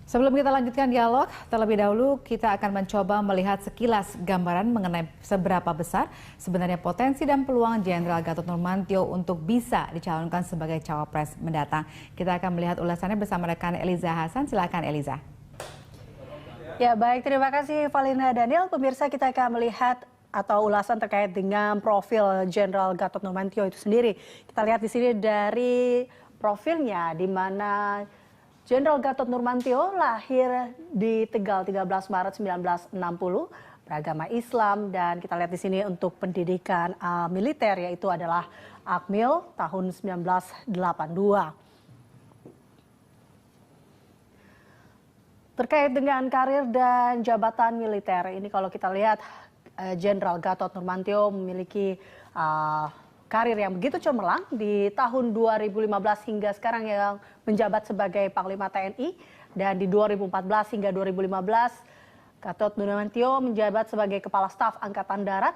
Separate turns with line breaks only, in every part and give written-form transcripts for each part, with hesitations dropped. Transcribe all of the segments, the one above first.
Sebelum kita lanjutkan dialog, terlebih dahulu kita akan mencoba melihat sekilas gambaran mengenai seberapa besar sebenarnya potensi dan peluang Jenderal Gatot Nurmantio untuk bisa dicalonkan sebagai cawapres mendatang. Kita akan melihat ulasannya bersama rekan Eliza Hasan. Silakan Eliza.
Ya baik, terima kasih Valina Daniel. Pemirsa, kita akan melihat atau ulasan terkait dengan profil Jenderal Gatot Nurmantio itu sendiri. Kita lihat di sini dari profilnya, di mana Jenderal Gatot Nurmantio lahir di Tegal 13 Maret 1960, beragama Islam, dan kita lihat di sini untuk pendidikan militer yaitu adalah Akmil tahun 1982. Terkait dengan karir dan jabatan militer, ini kalau kita lihat Jenderal Gatot Nurmantio memiliki karir yang begitu cemerlang di tahun 2015 hingga sekarang yang menjabat sebagai Panglima TNI, dan di 2014 hingga 2015 Gatot Nurmantio menjabat sebagai Kepala Staf Angkatan Darat,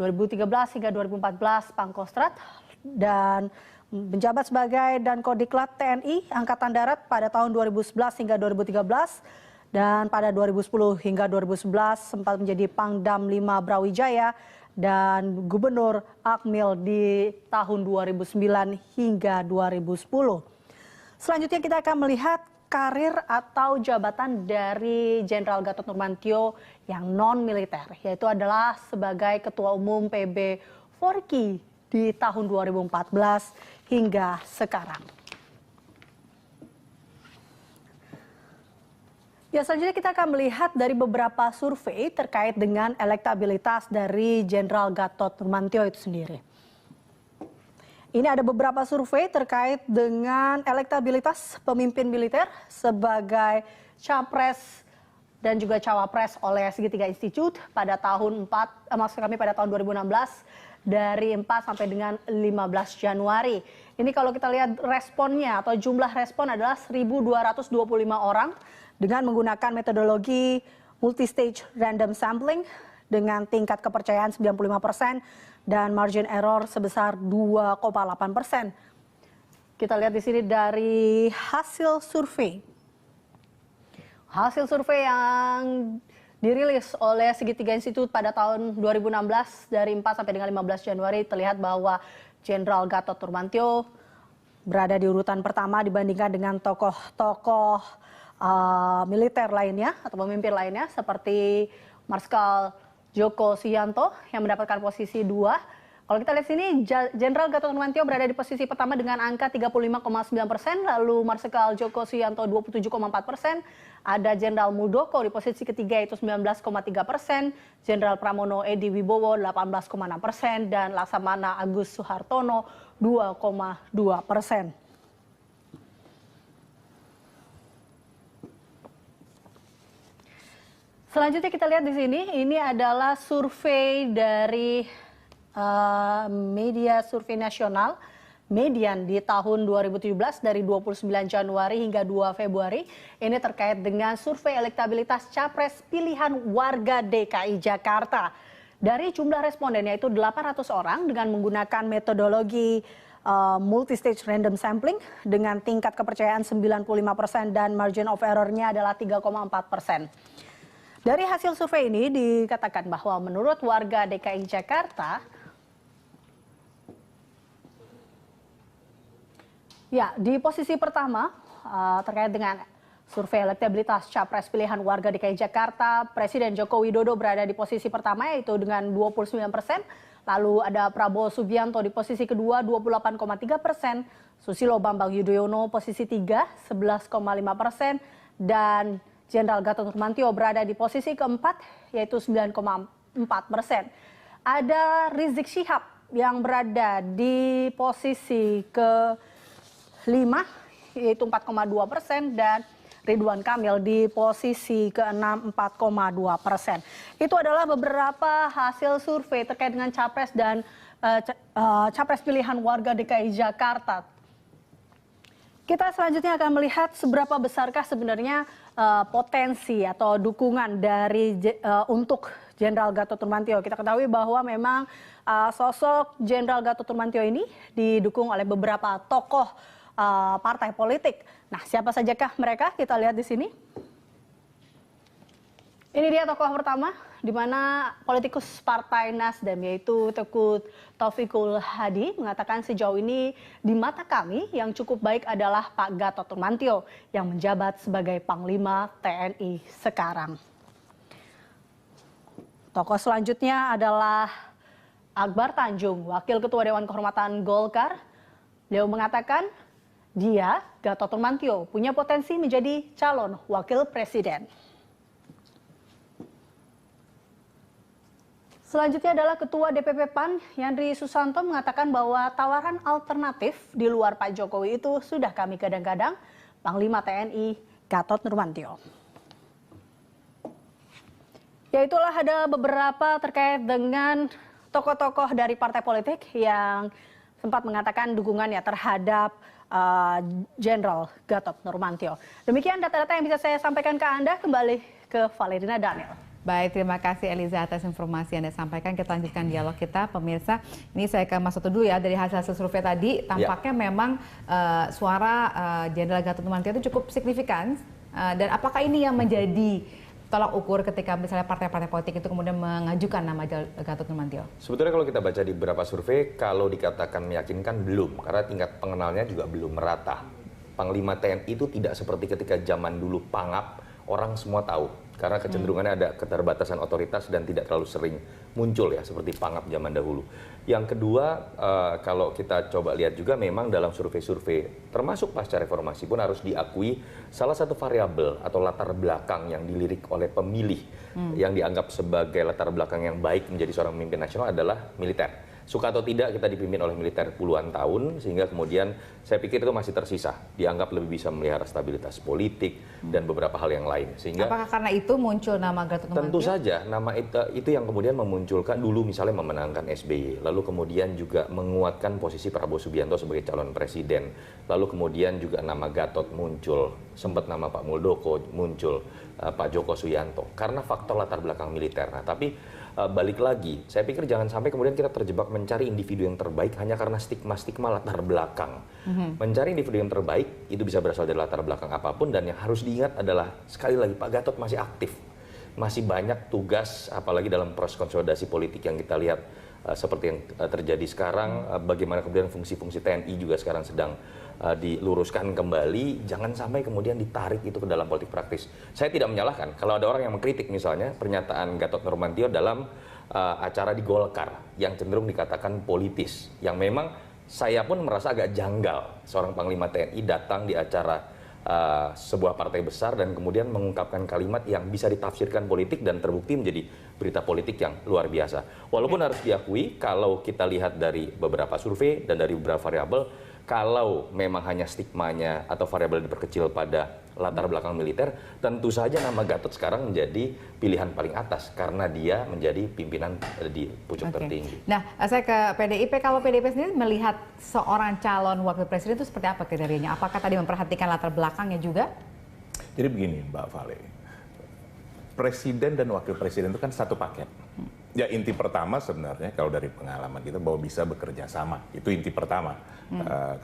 2013 hingga 2014 Pangkostrat, dan menjabat sebagai Dankodiklat TNI Angkatan Darat pada tahun 2011 hingga 2013, dan pada 2010 hingga 2011 sempat menjadi Pangdam 5 Brawijaya dan Gubernur Akmil di tahun 2009 hingga 2010. Selanjutnya kita akan melihat karir atau jabatan dari Jenderal Gatot Nurmantio yang non-militer, yaitu adalah sebagai Ketua Umum PB Forki di tahun 2014 hingga sekarang. Ya, selanjutnya kita akan melihat dari beberapa survei terkait dengan elektabilitas dari Jenderal Gatot Nurmantio itu sendiri. Ini ada beberapa survei terkait dengan elektabilitas pemimpin militer sebagai capres dan juga cawapres oleh Segitiga Institute pada tahun 2016 dari 4 sampai dengan 15 Januari. Ini kalau kita lihat responnya atau jumlah respon adalah 1.225 orang dengan menggunakan metodologi multi-stage random sampling dengan tingkat kepercayaan 95% dan margin error sebesar 2,8%. Kita lihat di sini dari hasil survei. Hasil survei yang dirilis oleh Segitiga Institute pada tahun 2016 dari 4 sampai dengan 15 Januari terlihat bahwa Jenderal Gatot Nurmantio berada di urutan pertama dibandingkan dengan tokoh-tokoh militer lainnya atau pemimpin lainnya seperti Marskal Djoko Sugianto yang mendapatkan posisi 2. Kalau kita lihat sini, Jenderal Gatot Nurmantio berada di posisi pertama dengan angka 35,9%, lalu Marskal Djoko Sugianto 27,4%, ada Jenderal Muldoko di posisi ketiga yaitu 19,3%, Jenderal Pramono Edi Wibowo 18,6%, dan Laksamana Agus Suhartono 2,2%. Selanjutnya kita lihat di sini, ini adalah survei dari media survei nasional Median di tahun 2017 dari 29 Januari hingga 2 Februari. Ini terkait dengan survei elektabilitas capres pilihan warga DKI Jakarta. Dari jumlah responden yaitu 800 orang dengan menggunakan metodologi multi-stage random sampling dengan tingkat kepercayaan 95% dan margin of error-nya adalah 3,4%. Dari hasil survei ini dikatakan bahwa menurut warga DKI Jakarta, ya di posisi pertama terkait dengan survei elektabilitas capres pilihan warga DKI Jakarta, Presiden Joko Widodo berada di posisi pertama yaitu dengan 29%, lalu ada Prabowo Subianto di posisi kedua 28,3%, Susilo Bambang Yudhoyono posisi 3 11,5%, dan Jenderal Gatot Nurmantio berada di posisi keempat yaitu 9,4%. Ada Rizik Syihab yang berada di posisi ke-5 yaitu 4,2% dan Ridwan Kamil di posisi ke-6 4,2%. Itu adalah beberapa hasil survei terkait dengan capres dan capres pilihan warga DKI Jakarta. Kita selanjutnya akan melihat seberapa besarkah sebenarnya potensi atau dukungan dari untuk Jenderal Gatot Nurmantio. Kita ketahui bahwa memang sosok Jenderal Gatot Nurmantio ini didukung oleh beberapa tokoh partai politik. Nah, siapa sajakah mereka? Kita lihat di sini. Ini dia tokoh pertama, di mana politikus Partai Nasdem yaitu Teguh Taufikul Hadi mengatakan sejauh ini di mata kami yang cukup baik adalah Pak Gatot Nurmantio yang menjabat sebagai Panglima TNI sekarang. Tokoh selanjutnya adalah Akbar Tanjung, Wakil Ketua Dewan Kehormatan Golkar. Beliau mengatakan dia, Gatot Nurmantio, punya potensi menjadi calon wakil presiden. Selanjutnya adalah Ketua DPP PAN, Yandri Susanto mengatakan bahwa tawaran alternatif di luar Pak Jokowi itu sudah kami kadang-kadang, Panglima TNI Gatot Nurmantio. Ya itulah ada beberapa terkait dengan tokoh-tokoh dari partai politik yang sempat mengatakan dukungannya terhadap Jenderal Gatot Nurmantio. Demikian data-data yang bisa saya sampaikan ke Anda, kembali ke Valerina Daniel.
Baik, terima kasih Eliza atas informasi yang Anda sampaikan. Kita lanjutkan dialog kita, pemirsa. Ini saya ke Mas Soto dulu ya, dari hasil survei tadi, tampaknya memang suara Jenderal Gatot Nurmantio itu cukup signifikan. Dan apakah ini yang menjadi tolak ukur ketika misalnya partai-partai politik itu kemudian mengajukan nama Gatot Nurmantio?
Sebetulnya kalau kita baca di beberapa survei, kalau dikatakan meyakinkan belum, karena tingkat pengenalnya juga belum merata. Panglima TNI itu tidak seperti ketika zaman dulu Pangap, orang semua tahu. Karena kecenderungannya ada keterbatasan otoritas dan tidak terlalu sering muncul ya, seperti Pangap zaman dahulu. Yang kedua, kalau kita coba lihat juga memang dalam survei-survei, termasuk pasca reformasi pun harus diakui salah satu variabel atau latar belakang yang dilirik oleh pemilih yang dianggap sebagai latar belakang yang baik menjadi seorang pemimpin nasional adalah militer. Suka atau tidak kita dipimpin oleh militer puluhan tahun, sehingga kemudian saya pikir itu masih tersisa, dianggap lebih bisa melihara stabilitas politik dan beberapa hal yang lain. Sehingga
apakah karena itu muncul nama Gatot Nurmantio?
tentu saja nama itu yang kemudian memunculkan dulu misalnya memenangkan SBY, lalu kemudian juga menguatkan posisi Prabowo Subianto sebagai calon presiden, lalu kemudian juga nama Gatot muncul, sempat nama Pak Muldoko muncul, Pak Joko Suyanto, karena faktor latar belakang militer. Nah, tapi balik lagi, saya pikir jangan sampai kemudian kita terjebak mencari individu yang terbaik hanya karena stigma-stigma latar belakang. Mencari individu yang terbaik itu bisa berasal dari latar belakang apapun, dan yang harus diingat adalah sekali lagi Pak Gatot masih aktif, masih banyak tugas, apalagi dalam proses konsolidasi politik yang kita lihat seperti yang terjadi sekarang, bagaimana kemudian fungsi-fungsi TNI juga sekarang sedang diluruskan kembali, jangan sampai kemudian ditarik itu ke dalam politik praktis. Saya tidak menyalahkan kalau ada orang yang mengkritik misalnya pernyataan Gatot Nurmantio dalam acara di Golkar yang cenderung dikatakan politis, yang memang saya pun merasa agak janggal seorang Panglima TNI datang di acara sebuah partai besar dan kemudian mengungkapkan kalimat yang bisa ditafsirkan politik dan terbukti menjadi berita politik yang luar biasa. Walaupun harus diakui kalau kita lihat dari beberapa survei dan dari beberapa variabel, kalau memang hanya stigmanya atau variabel diperkecil pada latar belakang militer, tentu saja nama Gatot sekarang menjadi pilihan paling atas karena dia menjadi pimpinan di pucuk tertinggi.
Nah, saya ke PDIP. Kalau PDIP sendiri melihat seorang calon wakil presiden itu seperti apa kriterianya? Apakah tadi memperhatikan latar belakangnya juga?
Jadi begini Mbak Vale, presiden dan wakil presiden itu kan satu paket. Ya inti pertama sebenarnya kalau dari pengalaman kita bahwa bisa bekerja sama, itu inti pertama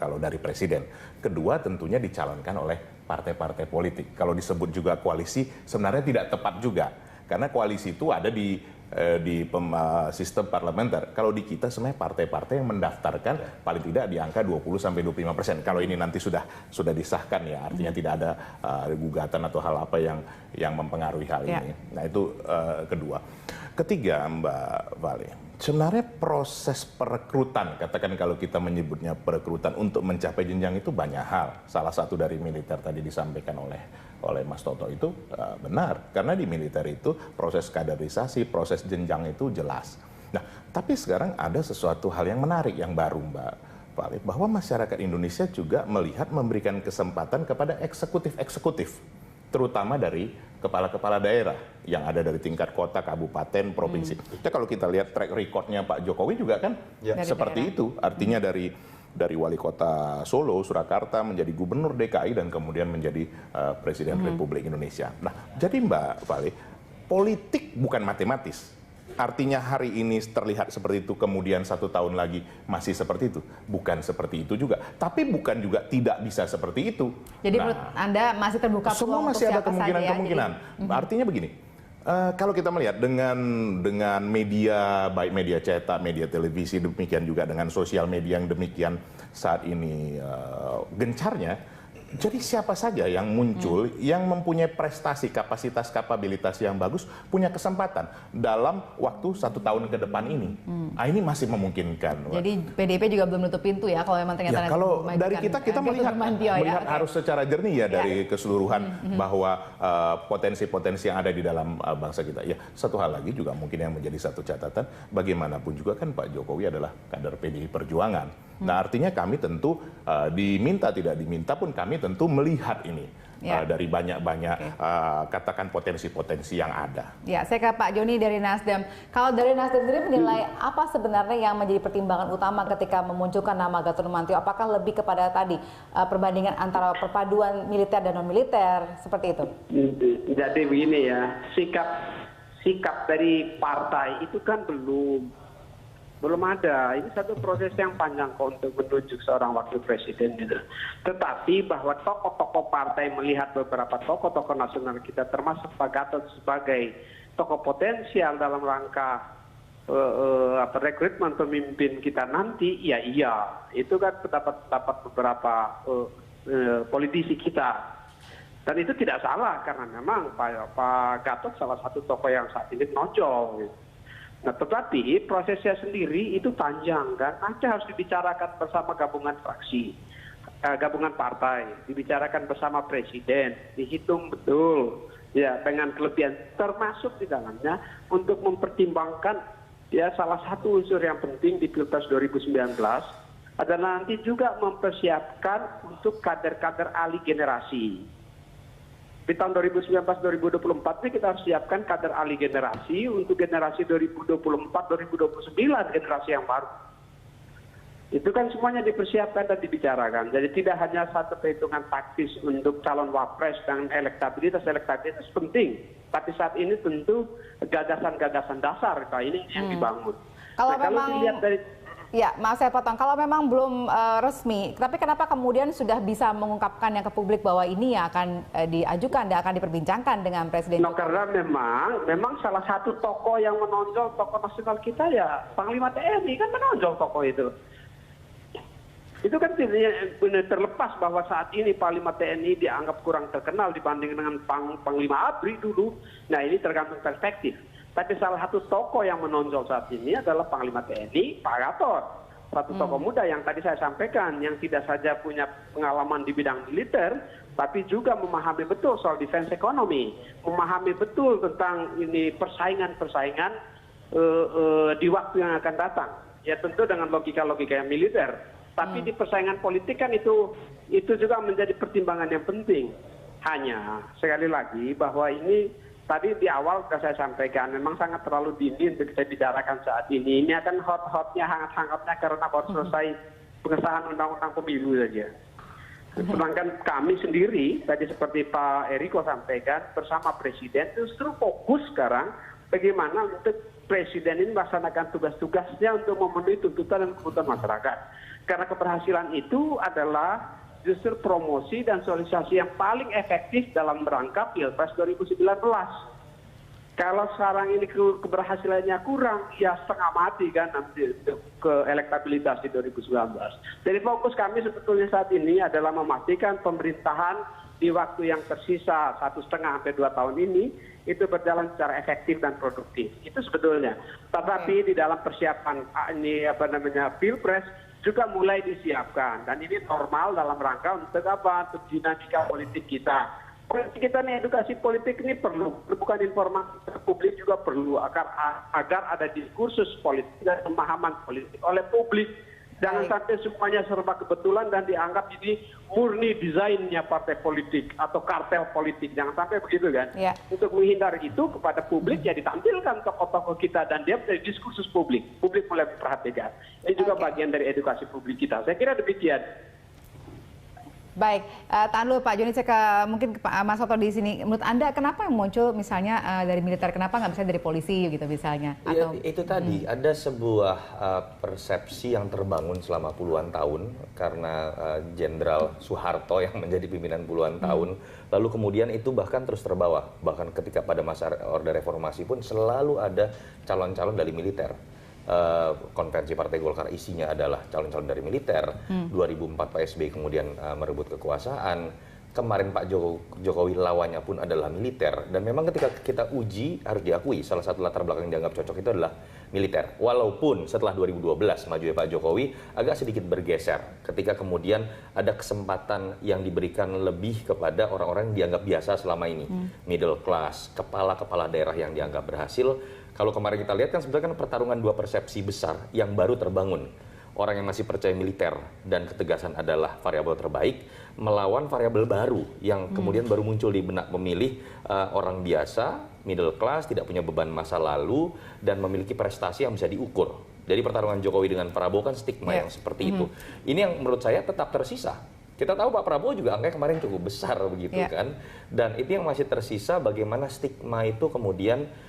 kalau dari presiden. Kedua tentunya dicalonkan oleh partai-partai politik. Kalau disebut juga koalisi sebenarnya tidak tepat juga, karena koalisi itu ada di sistem parlementer. Kalau di kita sebenarnya partai-partai yang mendaftarkan paling tidak di angka 20-25%. Kalau ini nanti sudah disahkan ya, artinya tidak ada gugatan atau hal apa yang mempengaruhi hal ini. Nah itu kedua. Ketiga Mbak Vale, sebenarnya proses perekrutan, katakan kalau kita menyebutnya perekrutan untuk mencapai jenjang itu banyak hal. Salah satu dari militer tadi disampaikan oleh Mas Toto itu benar, karena di militer itu proses kaderisasi, proses jenjang itu jelas. Nah, tapi sekarang ada sesuatu hal yang menarik yang baru Mbak Vale, bahwa masyarakat Indonesia juga melihat memberikan kesempatan kepada eksekutif, terutama dari kepala-kepala daerah yang ada dari tingkat kota, kabupaten, provinsi. Jadi kalau kita lihat track recordnya Pak Jokowi juga kan seperti itu, artinya dari wali kota Solo, Surakarta menjadi gubernur DKI dan kemudian menjadi Presiden Republik Indonesia. Nah, jadi Mbak Vale, politik bukan matematis. Artinya hari ini terlihat seperti itu, kemudian 1 tahun lagi masih seperti itu. Bukan seperti itu juga. Tapi bukan juga tidak bisa seperti itu.
Jadi menurut Anda masih terbuka
semua
peluang
masih
untuk
ada
siapa saja ya?
kemungkinan-kemungkinan. Artinya begini, kalau kita melihat dengan media, baik media cetak, media televisi, demikian juga dengan sosial media yang demikian saat ini gencarnya, jadi siapa saja yang muncul, yang mempunyai prestasi, kapasitas, kapabilitas yang bagus, punya kesempatan dalam waktu 1 tahun ke depan ini. Nah, ini masih memungkinkan.
Jadi PDIP juga belum nutup pintu ya kalau memang ternyata
Ya, kalau dari kita melihat harus secara jernih ya dari keseluruhan bahwa potensi-potensi yang ada di dalam bangsa kita. Ya, satu hal lagi juga mungkin yang menjadi satu catatan, bagaimanapun juga kan Pak Jokowi adalah kader PDI Perjuangan. Nah, artinya kami tentu diminta tidak diminta pun kami tentu melihat ini dari banyak-banyak katakan potensi-potensi yang ada.
Ya, saya ke Pak Joni dari Nasdem. Kalau dari Nasdem sendiri menilai apa sebenarnya yang menjadi pertimbangan utama ketika memunculkan nama Gatot Nurmantio? Apakah lebih kepada tadi perbandingan antara perpaduan militer dan non militer seperti itu?
Jadi begini ya, sikap dari partai itu kan belum ada. Ini satu proses yang panjang kok untuk menunjuk seorang wakil presiden gitu. Tetapi bahwa tokoh-tokoh partai melihat beberapa tokoh-tokoh nasional kita termasuk Pak Gatot sebagai tokoh potensial dalam rangka rekrutmen pemimpin kita nanti, ya iya. Itu kan pendapat beberapa politisi kita. Dan itu tidak salah karena memang Pak Gatot salah satu tokoh yang saat ini menonjol gitu. Nah, tetapi prosesnya sendiri itu panjang kan, nanti harus dibicarakan bersama gabungan fraksi, gabungan partai, dibicarakan bersama presiden, dihitung betul ya dengan kelebihan termasuk di dalamnya untuk mempertimbangkan ya salah satu unsur yang penting di Pilpres 2019 adalah nanti juga mempersiapkan untuk kader-kader ahli generasi. Di tahun 2019-2024 ini kita harus siapkan kader ahli generasi untuk generasi 2024-2029 generasi yang baru. Itu kan semuanya dipersiapkan dan dibicarakan. Jadi tidak hanya satu perhitungan taktis untuk calon wapres dan elektabilitas penting. Tapi saat ini tentu gagasan-gagasan dasar ini yang dibangun.
Kalau
kalau dilihat dari
ya, maaf saya potong. Kalau memang belum resmi, tapi kenapa kemudian sudah bisa mengungkapkannya ke publik bahwa ini yang akan diajukan dan akan diperbincangkan dengan Presiden Jokowi?
Karena memang salah satu tokoh yang menonjol, tokoh nasional kita ya Panglima TNI kan menonjol tokoh itu. Itu kan benar terlepas bahwa saat ini Panglima TNI dianggap kurang terkenal dibanding dengan Panglima ABRI dulu. Nah, ini tergantung perspektif. Tapi salah satu tokoh yang menonjol saat ini adalah Panglima TNI, Pak Gatot. Satu tokoh muda yang tadi saya sampaikan, yang tidak saja punya pengalaman di bidang militer, tapi juga memahami betul soal defense ekonomi, memahami betul tentang ini persaingan-persaingan di waktu yang akan datang. Ya tentu dengan logika-logika yang militer. Tapi di persaingan politik kan itu juga menjadi pertimbangan yang penting. Hanya sekali lagi bahwa ini tadi di awal sudah saya sampaikan, memang sangat terlalu dini untuk kita bicarakan saat ini. Ini akan hot-hotnya, hangat-hangatnya karena baru selesai pengesahan undang-undang pemilu saja. Sedangkan kami sendiri, tadi seperti Pak Eriko sampaikan, bersama Presiden justru fokus sekarang bagaimana untuk Presiden ini melaksanakan tugas-tugasnya untuk memenuhi tuntutan dan kebutuhan masyarakat. Karena keberhasilan itu adalah justru promosi dan sosialisasi yang paling efektif dalam rangka Pilpres 2019. Kalau sekarang ini keberhasilannya kurang, ya setengah mati kan nanti ke elektabilitas di 2019. Jadi fokus kami sebetulnya saat ini adalah memastikan pemerintahan di waktu yang tersisa 1,5 sampai 2 tahun ini itu berjalan secara efektif dan produktif. Itu sebetulnya. Tetapi di dalam persiapan Pilpres juga mulai disiapkan, dan ini normal dalam rangka untuk apa? Untuk dinamika politik kita. Politik kita nih, edukasi politik ini perlu, bukan informasi publik juga perlu agar ada diskursus politik dan pemahaman politik oleh publik. Jangan sampai semuanya serba kebetulan dan dianggap ini murni desainnya partai politik atau kartel politik. Jangan sampai begitu kan. Ya. Untuk menghindari itu kepada publik ya ditampilkan tokoh-tokoh kita dan dia menjadi diskursus publik. Publik mulai memperhatikan. Ini juga bagian dari edukasi publik kita. Saya kira demikian.
Baik, tahan dulu Pak Joni, saya mungkin ke Pak Mas Soto di sini. Menurut Anda kenapa yang muncul misalnya dari militer, kenapa nggak bisa dari polisi gitu misalnya?
Atau itu tadi ada sebuah persepsi yang terbangun selama puluhan tahun karena Jenderal Soeharto yang menjadi pimpinan puluhan tahun, lalu kemudian itu bahkan terus terbawa. Bahkan ketika pada masa Orde Reformasi pun selalu ada calon-calon dari militer. Konvensi Partai Golkar isinya adalah calon-calon dari militer. 2004 Pak SBY kemudian merebut kekuasaan. Kemarin Pak Jokowi lawannya pun adalah militer. Dan memang ketika kita uji harus diakui salah satu latar belakang yang dianggap cocok itu adalah militer. Walaupun setelah 2012 majunya Pak Jokowi agak sedikit bergeser ketika kemudian ada kesempatan yang diberikan lebih kepada orang-orang yang dianggap biasa selama ini. Middle class, kepala-kepala daerah yang dianggap berhasil. Kalau kemarin kita lihat kan sebenarnya kan pertarungan dua persepsi besar yang baru terbangun. Orang yang masih percaya militer dan ketegasan adalah variabel terbaik melawan variabel baru yang kemudian baru muncul di benak pemilih, orang biasa, middle class, tidak punya beban masa lalu dan memiliki prestasi yang bisa diukur. Jadi pertarungan Jokowi dengan Prabowo kan stigma yang seperti itu. Ini yang menurut saya tetap tersisa. Kita tahu Pak Prabowo juga angkanya kemarin cukup besar begitu kan. Dan itu yang masih tersisa bagaimana stigma itu kemudian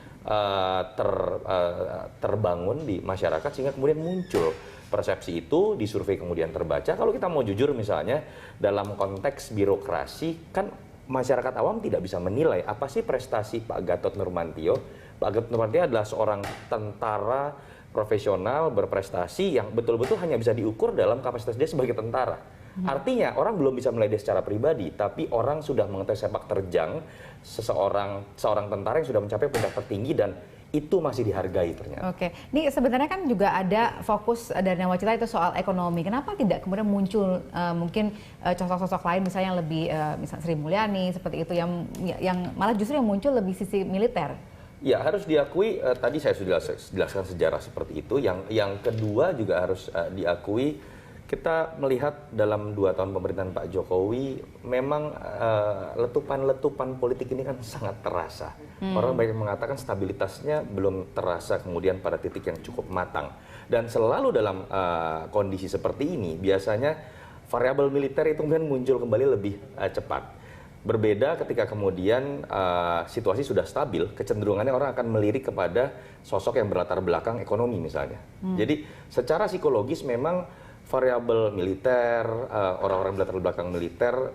terbangun di masyarakat sehingga kemudian muncul persepsi itu di survei kemudian terbaca. Kalau kita mau jujur misalnya dalam konteks birokrasi kan masyarakat awam tidak bisa menilai apa sih prestasi Pak Gatot Nurmantio. Pak Gatot Nurmantio adalah seorang tentara profesional berprestasi yang betul-betul hanya bisa diukur dalam kapasitas dia sebagai tentara. Artinya orang belum bisa menilai dia secara pribadi, tapi orang sudah mengetahui sepak terjang seorang tentara yang sudah mencapai puncak tertinggi dan itu masih dihargai ternyata.
Oke, ini sebenarnya kan juga ada fokus dari Nawacita itu soal ekonomi. Kenapa tidak kemudian muncul mungkin sosok-sosok lain misalnya yang lebih misalnya Sri Mulyani seperti itu yang malah justru yang muncul lebih sisi militer?
Ya harus diakui tadi saya sudah jelaskan sejarah seperti itu. Yang kedua juga harus diakui kita melihat dalam 2 tahun pemerintahan Pak Jokowi memang letupan-letupan politik ini kan sangat terasa. Orang banyak mengatakan stabilitasnya belum terasa kemudian pada titik yang cukup matang. Dan selalu dalam kondisi seperti ini biasanya variabel militer itu kemudian muncul kembali lebih cepat. Berbeda ketika kemudian situasi sudah stabil, kecenderungannya orang akan melirik kepada sosok yang berlatar belakang ekonomi misalnya. Jadi secara psikologis memang variabel militer, orang-orang berlatar belakang militer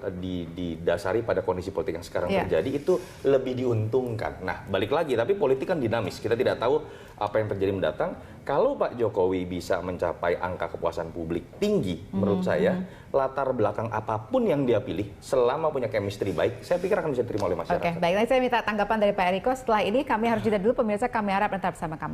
didasari pada kondisi politik yang sekarang terjadi itu lebih diuntungkan. Nah, balik lagi, tapi politik kan dinamis. Kita tidak tahu apa yang terjadi mendatang. Kalau Pak Jokowi bisa mencapai angka kepuasan publik tinggi, menurut saya, latar belakang apapun yang dia pilih, selama punya chemistry baik, saya pikir akan bisa diterima oleh masyarakat.
Oke, baik. Saya minta tanggapan dari Pak Eriko. Setelah ini kami harus jeda dulu, pemirsa, kami harap tetap bersama kami.